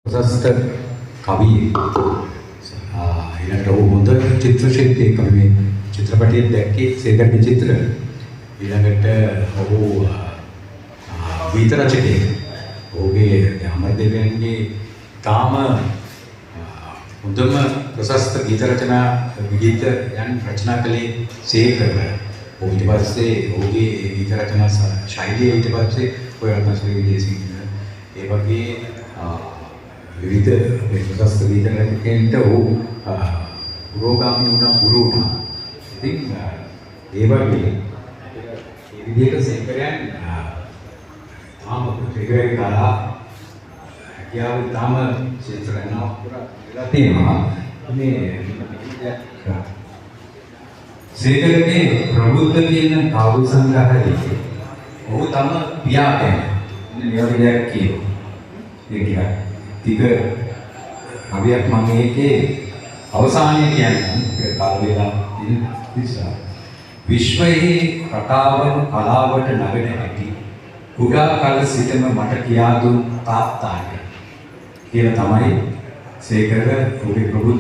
ප්‍රශස්ත කවියෙක්. ඊළඟට ඔහු හොඳ චිත්‍ර ශිල්පියෙක්. අපි මේ චිත්‍රපටයේ දැක්කේ සේකර්ගේ චිත්‍ර. ඊළඟට ඔහු ගීත රචකයෙක්. ඔහුගේ අමරදේවයන්ගේ තාම හොඳම ප්‍රශස්ත ගීත ගීතයන් රචනා කළේ සේකර්ව. ඔහු ඊට පස්සේ ඔහුගේ ගීත රචනා ශෛලිය ඊට පස්සේ ඔය රත්නශ්‍රී විජේසිංහ ඒ වගේ විවිධ ප්‍රශස්ත ගීත රචකයන්ට ඔහු පුරෝගාමී වුණා, ගුරු වුණා. ඉතින් ඒ වගේ ඒ විදිහට සේකරයන් තාම සේකරේ කලා හැකියාව තාම ක්ෂේත්‍රයන්ව පුරා තියෙනවා. මේ සේකරගේ ප්‍රබුද්ධ කියන කාව්‍ය සංග්‍රහයේ ඔහු තම පියාගෙන නියෝජනයක් කියනවා. ඒ ටික කවියක් මම ඒකේ අවසානයේ කියන්නේ කාල වේලා ඉන්න නිසා විශ්වයේ රටාවම කලාවට නගන හැටි උගා කල සිටම මට කියා දුන් තාත්තාට කියලා තමයි සේකර ඔහුගේ ප්‍රබුද්ධ